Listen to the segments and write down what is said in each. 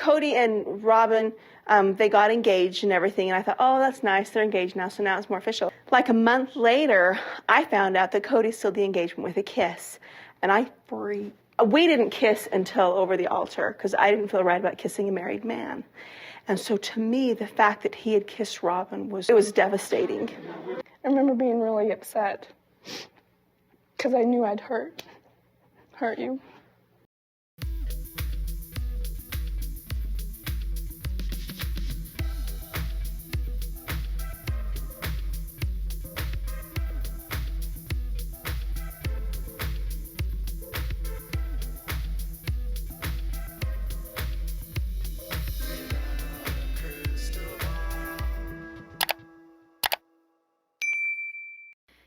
Kody and Robyn, they got engaged and everything, and I thought, oh, that's nice, they're engaged now, so now it's more official. Like a month later, I found out that Kody sealed the engagement with a kiss, and we didn't kiss until over the altar, because I didn't feel right about kissing a married man. And so to me, the fact that he had kissed Robyn was devastating. I remember being really upset, because I knew I'd hurt you.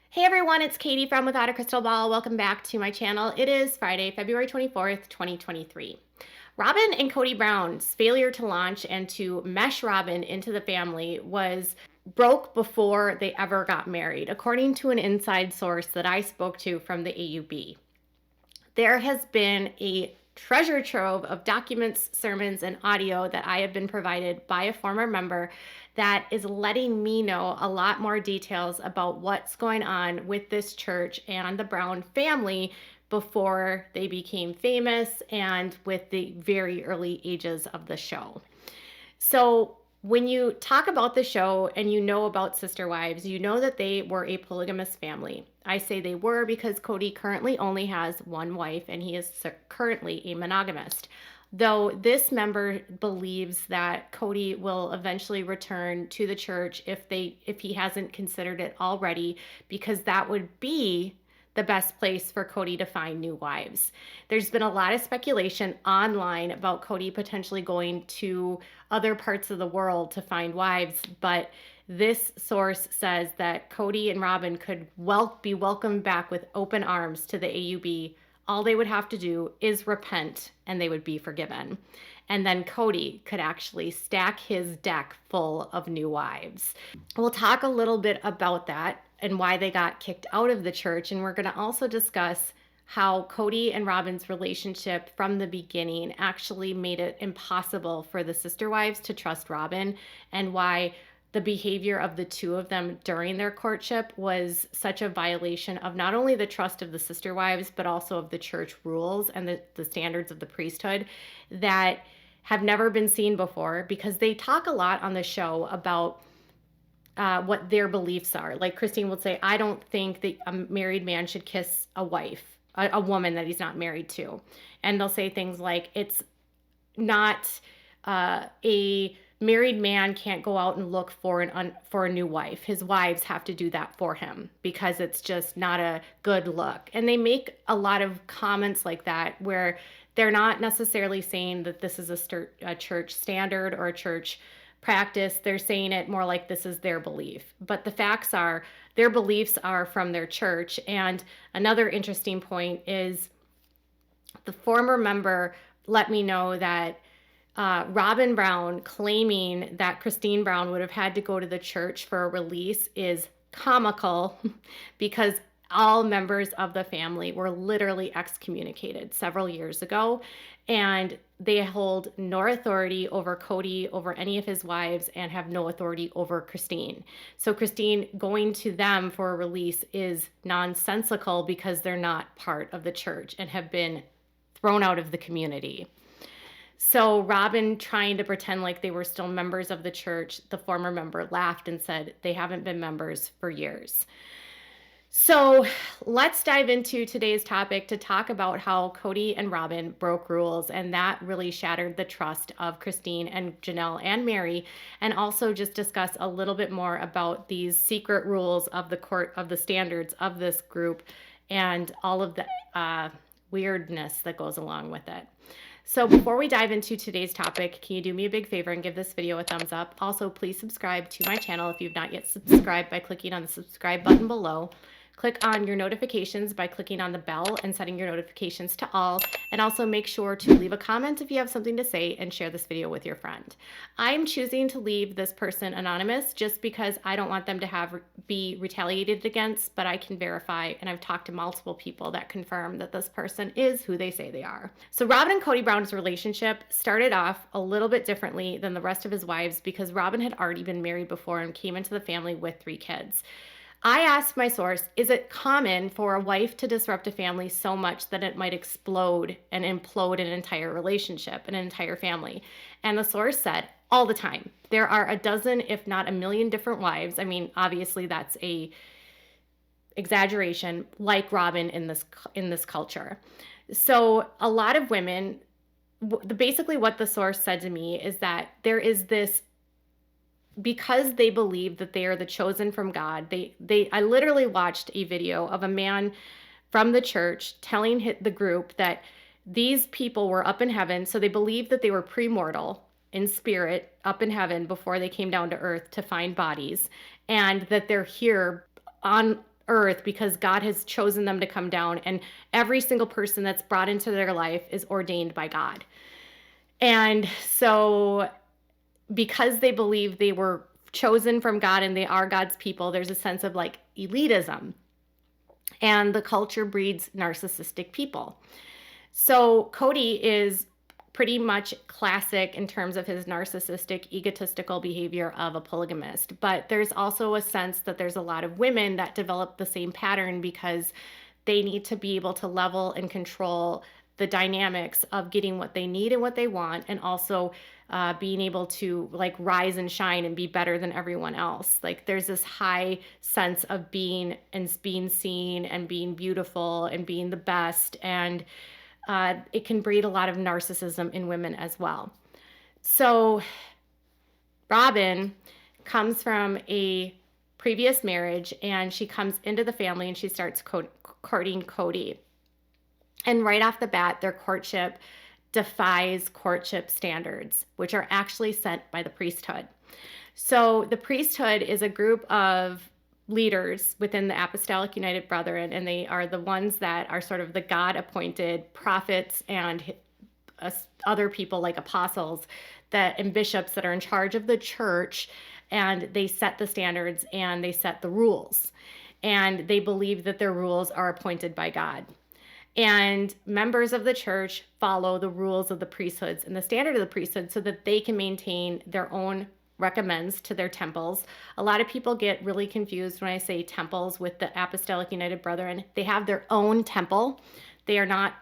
Hey everyone, it's Katie from Without a Crystal Ball. Welcome back to my channel. It is Friday, February 24th, 2023. Robyn and Kody Brown's failure to launch and to mesh Robyn into the family broke before they ever got married, according to an inside source that I spoke to from the AUB. There has been a treasure trove of documents, sermons, and audio that I have been provided by a former member that is letting me know a lot more details about what's going on with this church and the Brown family before they became famous and with the very early ages of the show. So when you talk about the show and you know about Sister Wives, you know that they were a polygamous family. I say they were because Kody currently only has one wife and he is currently a monogamist. Though this member believes that Kody will eventually return to the church if he hasn't considered it already, because that would be the best place for Kody to find new wives. There's been a lot of speculation online about Kody potentially going to other parts of the world to find wives, but this source says that Kody and Robyn could be welcomed back with open arms to the AUB. All they would have to do is repent and they would be forgiven. And then Kody could actually stack his deck full of new wives. We'll talk a little bit about that and why they got kicked out of the church. And we're going to also discuss how Kody and Robyn's relationship from the beginning actually made it impossible for the sister wives to trust Robyn, and why the behavior of the two of them during their courtship was such a violation of not only the trust of the sister wives, but also of the church rules and the standards of the priesthood that have never been seen before, because they talk a lot on the show about what their beliefs are. Like Christine would say, I don't think that a married man should kiss a wife, a woman that he's not married to. And they'll say things like, it's not a married man can't go out and look for a new wife. His wives have to do that for him because it's just not a good look. And they make a lot of comments like that where they're not necessarily saying that this is a church standard or a church practice. They're saying it more like this is their belief. But the facts are their beliefs are from their church. And another interesting point is the former member let me know that Robyn Brown claiming that Christine Brown would have had to go to the church for a release is comical because all members of the family were literally excommunicated several years ago, and they hold no authority over Kody, over any of his wives, and have no authority over Christine. So Christine going to them for a release is nonsensical because they're not part of the church and have been thrown out of the community. So Robyn, trying to pretend like they were still members of the church, the former member laughed and said they haven't been members for years. So let's dive into today's topic to talk about how Kody and Robyn broke rules, and that really shattered the trust of Christine and Janelle and Mary, and also just discuss a little bit more about these secret rules of the standards of this group and all of the weirdness that goes along with it. So before we dive into today's topic, can you do me a big favor and give this video a thumbs up? Also, please subscribe to my channel if you've not yet subscribed by clicking on the subscribe button below. Click on your notifications by clicking on the bell and setting your notifications to all. And also make sure to leave a comment if you have something to say and share this video with your friend. I'm choosing to leave this person anonymous just because I don't want them to be retaliated against, but I can verify, and I've talked to multiple people that confirm that this person is who they say they are. So Robyn and Kody Brown's relationship started off a little bit differently than the rest of his wives because Robyn had already been married before and came into the family with 3 kids. I asked my source, is it common for a wife to disrupt a family so much that it might explode and implode an entire relationship, an entire family? And the source said, all the time. There are a dozen, if not a million different wives. I mean, obviously that's a exaggeration, like Robyn in this culture. So a lot of women, basically what the source said to me is that there is this, because they believe that they are the chosen from God, I literally watched a video of a man from the church telling the group that these people were up in heaven, so they believed that they were premortal in spirit up in heaven before they came down to earth to find bodies, and that they're here on earth because God has chosen them to come down, and every single person that's brought into their life is ordained by God. And so because they believe they were chosen from God and they are God's people, there's a sense of like elitism. And the culture breeds narcissistic people. So Kody is pretty much classic in terms of his narcissistic, egotistical behavior of a polygamist. But there's also a sense that there's a lot of women that develop the same pattern because they need to be able to level and control the dynamics of getting what they need and what they want, and also being able to like rise and shine and be better than everyone else. Like there's this high sense of being seen and being beautiful and being the best, and it can breed a lot of narcissism in women as well. So Robyn comes from a previous marriage, and she comes into the family and she starts courting Kody. And right off the bat, their courtship defies courtship standards, which are actually set by the priesthood. So the priesthood is a group of leaders within the Apostolic United Brethren, and they are the ones that are sort of the God-appointed prophets and other people like apostles and bishops that are in charge of the church, and they set the standards and they set the rules. And they believe that their rules are appointed by God. And members of the church follow the rules of the priesthoods and the standard of the priesthood so that they can maintain their own recommends to their temples. A lot of people get really confused when I say temples with the Apostolic United Brethren. They have their own temple. They are not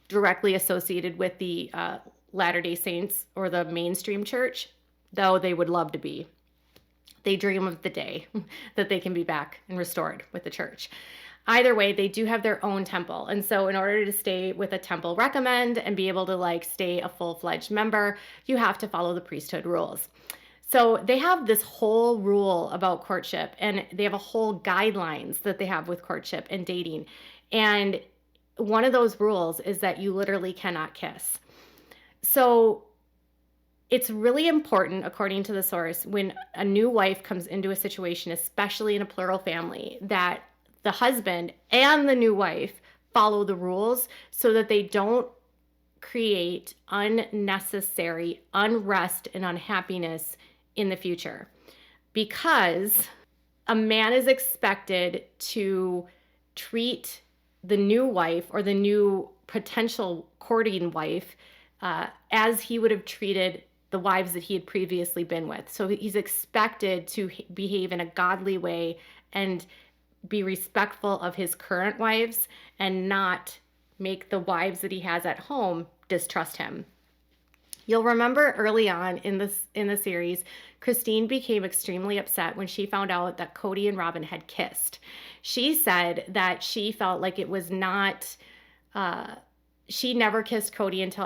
directly associated with the Latter-day Saints or the mainstream church, though they would love to be. They dream of the day that they can be back and restored with the church. Either way, they do have their own temple. And so in order to stay with a temple recommend and be able to like stay a full-fledged member, you have to follow the priesthood rules. So they have this whole rule about courtship, and they have a whole guidelines that they have with courtship and dating. And one of those rules is that you literally cannot kiss. So it's really important, according to the source, when a new wife comes into a situation, especially in a plural family, that the husband and the new wife follow the rules so that they don't create unnecessary unrest and unhappiness in the future. Because a man is expected to treat the new wife or the new potential courting wife as he would have treated the wives that he had previously been with. So he's expected to behave in a godly way and be respectful of his current wives and not make the wives that he has at home distrust him. You'll remember early on in the series, Christine became extremely upset when she found out that Kody and Robyn had kissed. She said that she felt like it was not, she never kissed Kody until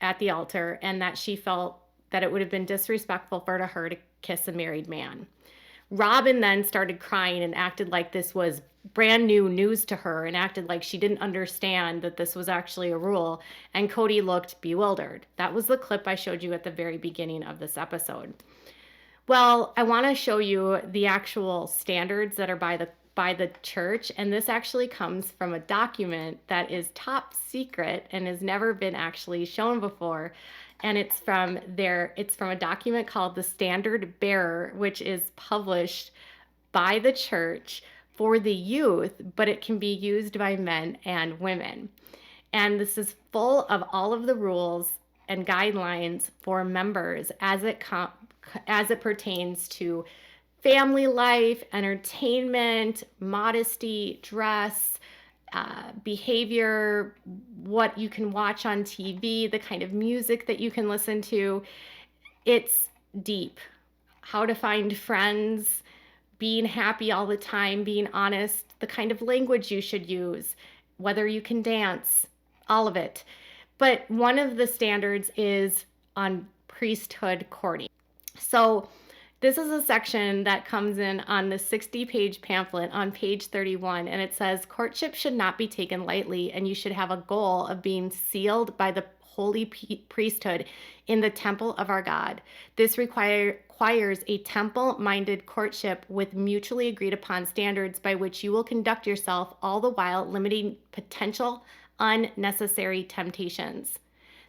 at the altar, and that she felt that it would have been disrespectful for her to kiss a married man. Robyn then started crying and acted like this was brand new news to her and acted like she didn't understand that this was actually a rule. And Kody looked bewildered. That was the clip I showed you at the very beginning of this episode. Well, I want to show you the actual standards that are by by the church, and this actually comes from a document that is top secret and has never been actually shown before. And it's from a document called the Standard Bearer, which is published by the church for the youth, but it can be used by men and women. And this is full of all of the rules and guidelines for members as it pertains to family life, entertainment, modesty, dress, behavior, what you can watch on TV, the kind of music that you can listen to. It's deep. How to find friends, being happy all the time, being honest, the kind of language you should use, whether you can dance, all of it. But one of the standards is on priesthood courting. So this is a section that comes in on the 60-page pamphlet on page 31, and it says, courtship should not be taken lightly, and you should have a goal of being sealed by the holy priesthood in the temple of our God. This requires a temple-minded courtship with mutually agreed upon standards by which you will conduct yourself, all the while limiting potential unnecessary temptations.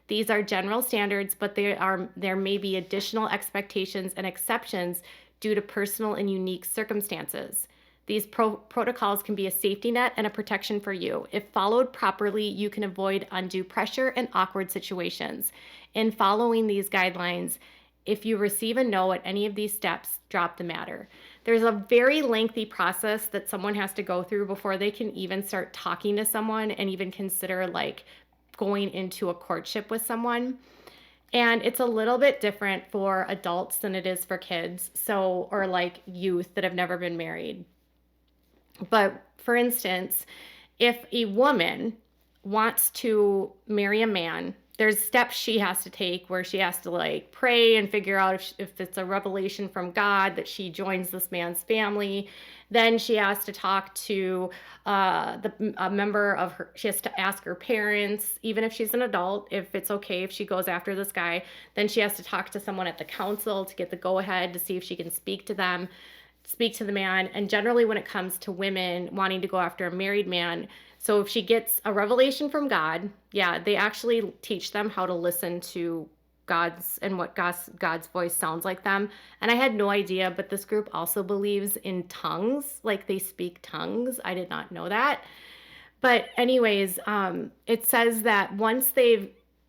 These are general standards, but there may be additional expectations and exceptions due to personal and unique circumstances. These protocols can be a safety net and a protection for you. If followed properly, you can avoid undue pressure and awkward situations. In following these guidelines, if you receive a no at any of these steps, drop the matter. There's a very lengthy process that someone has to go through before they can even start talking to someone and even consider like going into a courtship with someone. And it's a little bit different for adults than it is for kids, or like youth that have never been married. But for instance, if a woman wants to marry a man, there's steps she has to take where she has to like pray and figure out if it's a revelation from God that she joins this man's family. Then she has to talk to a member of her. She has to ask her parents, even if she's an adult, if it's okay if she goes after this guy. Then she has to talk to someone at the council to get the go-ahead to see if she can speak to the man. And generally when it comes to women wanting to go after a married man, so if she gets a revelation from God, they actually teach them how to listen to God's voice sounds like them. And I had no idea, but this group also believes in tongues, like they speak tongues. I did not know that. But anyways, it says that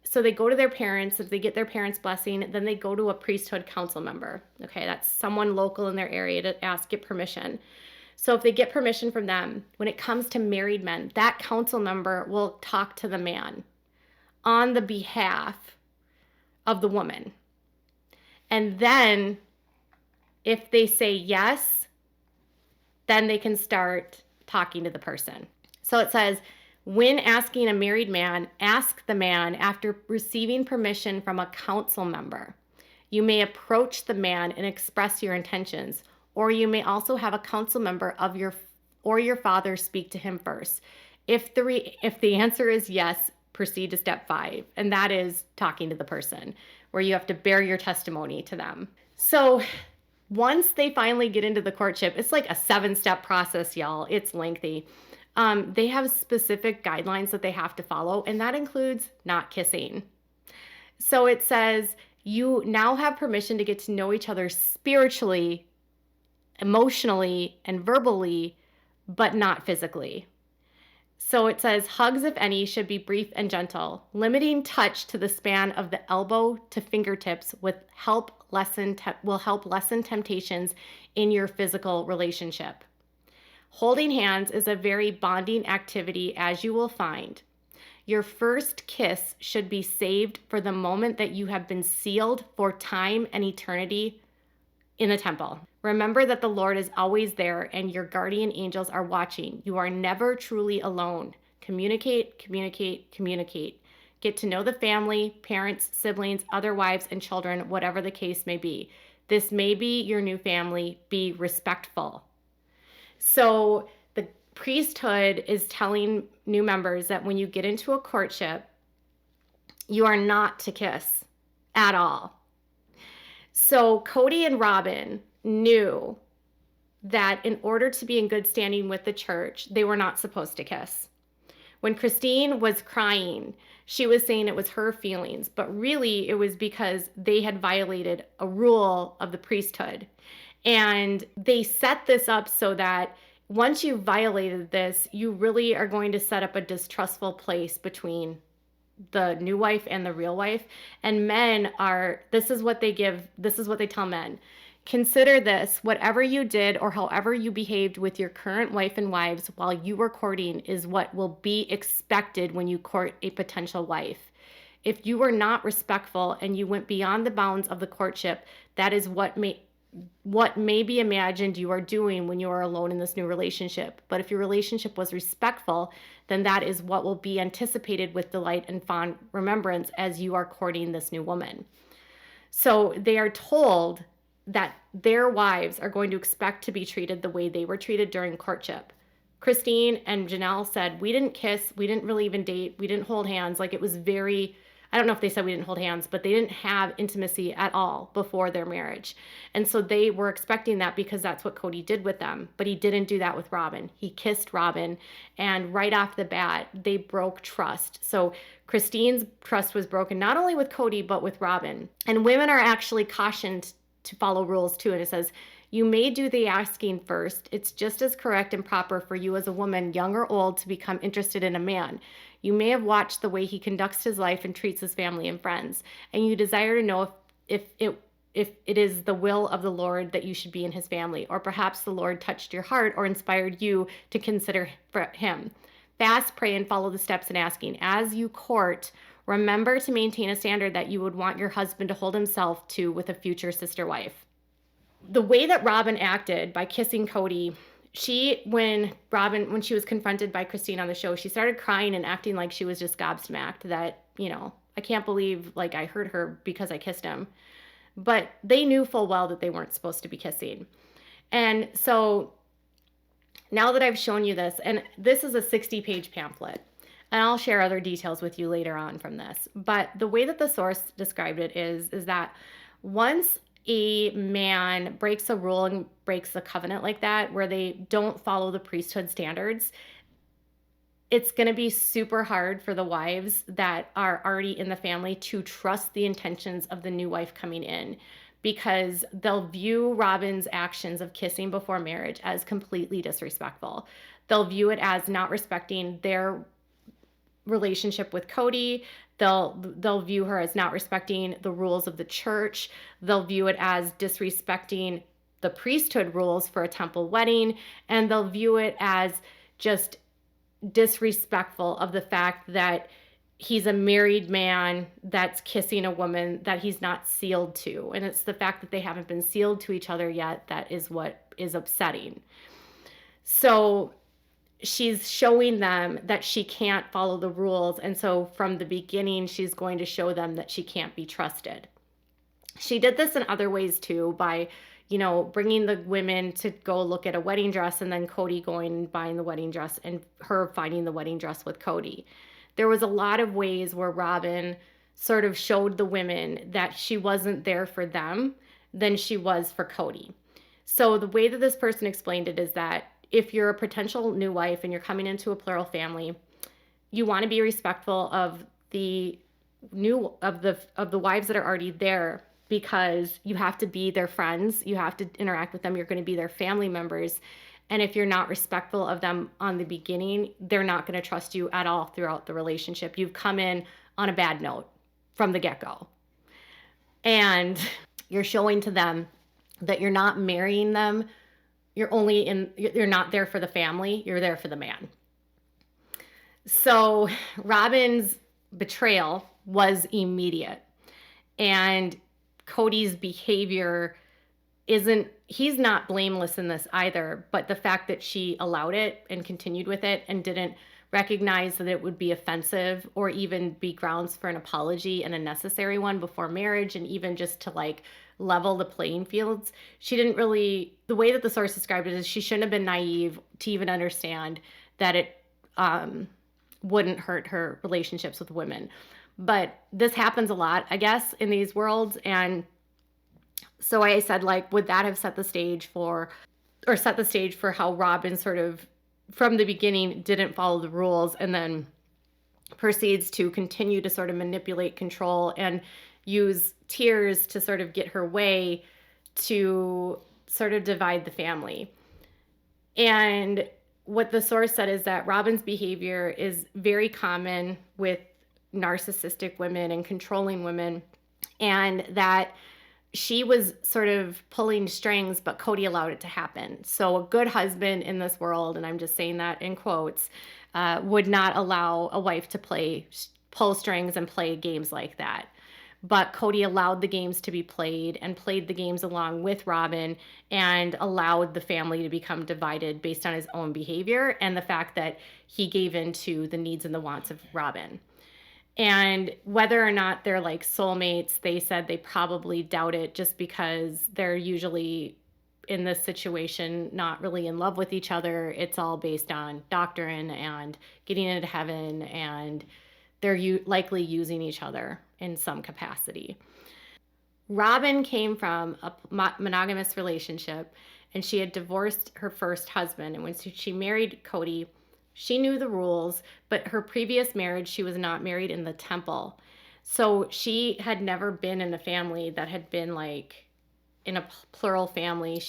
so they go to their parents. If they get their parents' blessing, then they go to a priesthood council member. Okay, that's someone local in their area to get permission. So if they get permission from them, when it comes to married men, that council member will talk to the man on the behalf of the woman. And then if they say yes, then they can start talking to the person. So it says, when asking a married man, ask the man after receiving permission from a council member. You may approach the man and express your intentions, or you may also have a council member of your father speak to him first. If the answer is yes, proceed to step 5, and that is talking to the person, where you have to bear your testimony to them. So once they finally get into the courtship, it's like a 7-step process, y'all. It's lengthy. They have specific guidelines that they have to follow, and that includes not kissing. So it says you now have permission to get to know each other spiritually, emotionally, and verbally, but not physically. So it says hugs, if any, should be brief and gentle. Limiting touch to the span of the elbow to fingertips will help lessen temptations in your physical relationship. Holding hands is a very bonding activity, as you will find. Your first kiss should be saved for the moment that you have been sealed for time and eternity in the temple. Remember that the Lord is always there and your guardian angels are watching. You are never truly alone. Communicate, communicate, communicate. Get to know the family, parents, siblings, other wives, and children, whatever the case may be. This may be your new family. Be respectful. So the priesthood is telling new members that when you get into a courtship, you are not to kiss at all. So Kody and Robyn knew that in order to be in good standing with the church, they were not supposed to kiss. When Christine was crying, she was saying it was her feelings, but really it was because they had violated a rule of the priesthood. And they set this up so that once you violated this, you really are going to set up a distrustful place between the new wife and the real wife. And men are, this is what they tell men. Consider this, whatever you did or however you behaved with your current wife and wives while you were courting is what will be expected when you court a potential wife. If you were not respectful and you went beyond the bounds of the courtship, that is what may be imagined you are doing when you are alone in this new relationship. But if your relationship was respectful, then that is what will be anticipated with delight and fond remembrance as you are courting this new woman. So they are told that their wives are going to expect to be treated the way they were treated during courtship. Christine and Janelle said, we didn't kiss, we didn't really even date, we didn't hold hands. Like, it was very, I don't know if they said we didn't hold hands, but they didn't have intimacy at all before their marriage. And so they were expecting that because that's what Kody did with them. But he didn't do that with Robyn. He kissed Robyn, and right off the bat, they broke trust. So Christine's trust was broken not only with Kody, but with Robyn. And women are actually cautioned to follow rules too. And it says, you may do the asking first. It's just as correct and proper for you as a woman, young or old, to become interested in a man. You may have watched the way he conducts his life and treats his family and friends, and you desire to know if it is the will of the Lord that you should be in his family, or perhaps the Lord touched your heart or inspired you to consider him. Fast, pray, and follow the steps in asking. As you court, remember to maintain a standard that you would want your husband to hold himself to with a future sister wife. The way that Robyn acted by kissing Kody, when she was confronted by Christine on the show, she started crying and acting like she was just gobsmacked that, I can't believe like I hurt her because I kissed him. But they knew full well that they weren't supposed to be kissing. And so now that I've shown you this, and this is a 60-page pamphlet, and I'll share other details with you later on from this. But the way that the source described it is that once a man breaks a rule and breaks a covenant like that, where they don't follow the priesthood standards, it's going to be super hard for the wives that are already in the family to trust the intentions of the new wife coming in, because they'll view Robyn's actions of kissing before marriage as completely disrespectful. They'll view it as not respecting their relationship with Kody. They'll view her as not respecting the rules of the church. They'll view it as disrespecting the priesthood rules for a temple wedding, and they'll view it as just disrespectful of the fact that he's a married man that's kissing a woman that he's not sealed to. And it's the fact that they haven't been sealed to each other yet that is what is upsetting. So she's showing them that she can't follow the rules. And so from the beginning, she's going to show them that she can't be trusted. She did this in other ways too, by, bringing the women to go look at a wedding dress, and then Kody going and buying the wedding dress and her finding the wedding dress with Kody. There was a lot of ways where Robyn sort of showed the women that she wasn't there for them than she was for Kody. So the way that this person explained it is that if you're a potential new wife and you're coming into a plural family, you want to be respectful of the wives that are already there, because you have to be their friends, you have to interact with them, you're going to be their family members. And if you're not respectful of them on the beginning, they're not going to trust you at all throughout the relationship. You've come in on a bad note from the get-go. And you're showing to them that you're not marrying them. You're not there for the family, you're there for the man. So Robyn's betrayal was immediate. And Kody's behavior he's not blameless in this either, but the fact that she allowed it and continued with it and didn't recognize that it would be offensive or even be grounds for an apology, and a necessary one, before marriage, and even just to level the playing fields. She didn't really, the way that the source described it is she shouldn't have been naive to even understand that it wouldn't hurt her relationships with women. But this happens a lot, I guess, in these worlds. And so I said, would that have set the stage for or set the stage for how Robyn sort of from the beginning didn't follow the rules and then proceeds to continue to sort of manipulate, control, and use tears to sort of get her way to sort of divide the family. And what the source said is that Robyn's behavior is very common with narcissistic women and controlling women, and that she was sort of pulling strings, but Kody allowed it to happen. So a good husband in this world, and I'm just saying that in quotes, would not allow a wife to pull strings and play games like that. But Kody allowed the games to be played and played the games along with Robyn and allowed the family to become divided based on his own behavior and the fact that he gave in to the needs and the wants of Robyn. And whether or not they're like soulmates, they said they probably doubt it just because they're usually in this situation not really in love with each other. It's all based on doctrine and getting into heaven, and they're likely using each other in some capacity. Robyn came from a monogamous relationship, and she had divorced her first husband. And when she married Kody, she knew the rules, but her previous marriage, she was not married in the temple. So she had never been in a family that had been like in a plural family.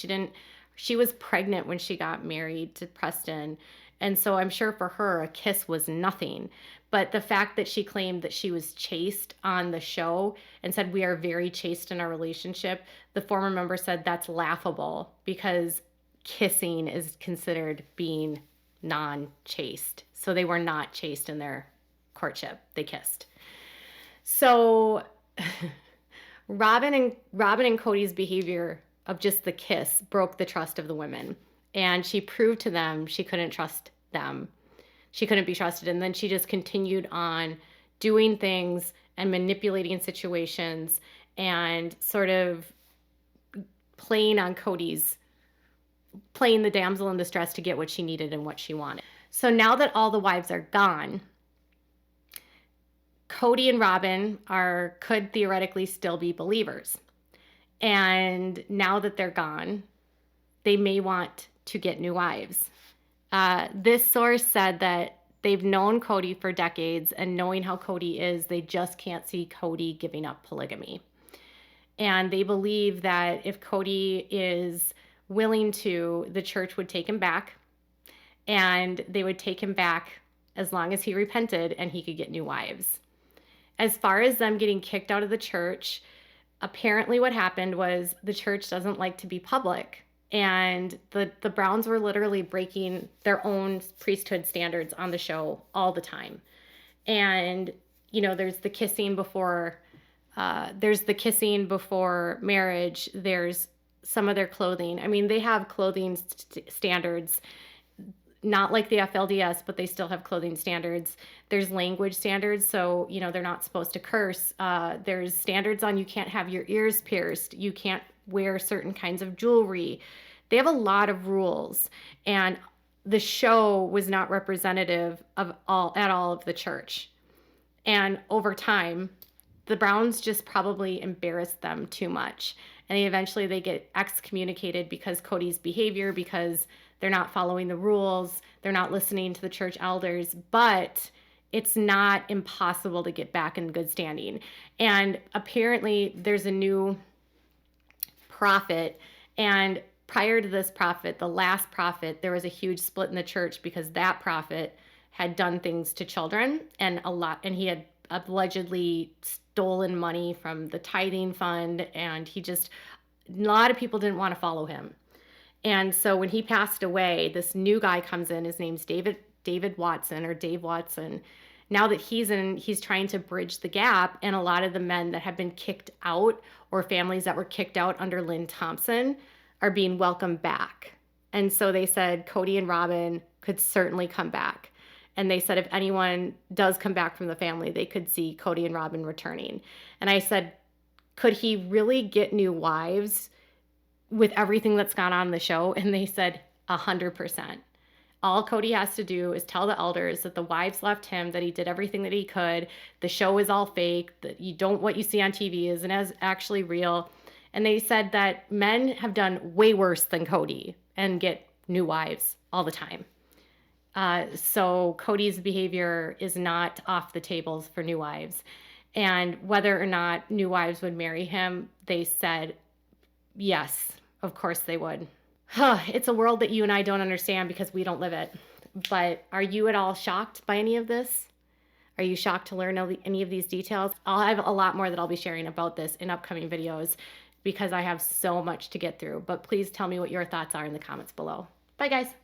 She was pregnant when she got married to Preston. And so I'm sure for her, a kiss was nothing. But the fact that she claimed that she was chaste on the show and said, we are very chaste in our relationship, the former member said that's laughable because kissing is considered being non-chaste. So they were not chaste in their courtship. They kissed. So Robyn and Kody's behavior of just the kiss broke the trust of the women. And she proved to them she couldn't trust them. She couldn't be trusted. And then she just continued on doing things and manipulating situations and sort of playing the damsel in distress to get what she needed and what she wanted. So now that all the wives are gone, Kody and Robyn could theoretically still be believers. And now that they're gone, they may want to get new wives. This source said that they've known Kody for decades, and knowing how Kody is, they just can't see Kody giving up polygamy. And they believe that if Kody is willing to, the church would take him back, and they would take him back as long as he repented and he could get new wives. As far as them getting kicked out of the church, apparently what happened was the church doesn't like to be public, and the Browns were literally breaking their own priesthood standards on the show all the time. And there's the kissing before marriage. There's some of their clothing. I mean, they have clothing standards, not like the FLDS, but they still have clothing standards. There's language standards. So, they're not supposed to curse. There's standards on you can't have your ears pierced. You can't wear certain kinds of jewelry. They have a lot of rules. And the show was not representative at all of the church. And over time, the Browns just probably embarrassed them too much. And eventually they get excommunicated because Kody's behavior, because they're not following the rules, they're not listening to the church elders, but it's not impossible to get back in good standing. And apparently there's a new prophet, and prior to this prophet, the last prophet, there was a huge split in the church because that prophet had done things to children and he had allegedly stolen money from the tithing fund, and a lot of people didn't want to follow him. And so when he passed away, this new guy comes in. His name's David Watson, or Dave Watson. Now that he's trying to bridge the gap, and a lot of the men that have been kicked out, or families that were kicked out under Lynn Thompson, are being welcomed back. And so they said Kody and Robyn could certainly come back. And they said if anyone does come back from the family, they could see Kody and Robyn returning. And I said, could he really get new wives with everything that's gone on in the show? And they said 100%. All Kody has to do is tell the elders that the wives left him, that he did everything that he could. The show is all fake, that what you see on TV isn't as actually real. And they said that men have done way worse than Kody. and get new wives all the time. So Kody's behavior is not off the tables for new wives. And whether or not new wives would marry him, they said, yes, of course they would. It's a world that you and I don't understand because we don't live it. But are you at all shocked by any of this? Are you shocked to learn any of these details? I'll have a lot more that I'll be sharing about this in upcoming videos because I have so much to get through. But please tell me what your thoughts are in the comments below. Bye, guys.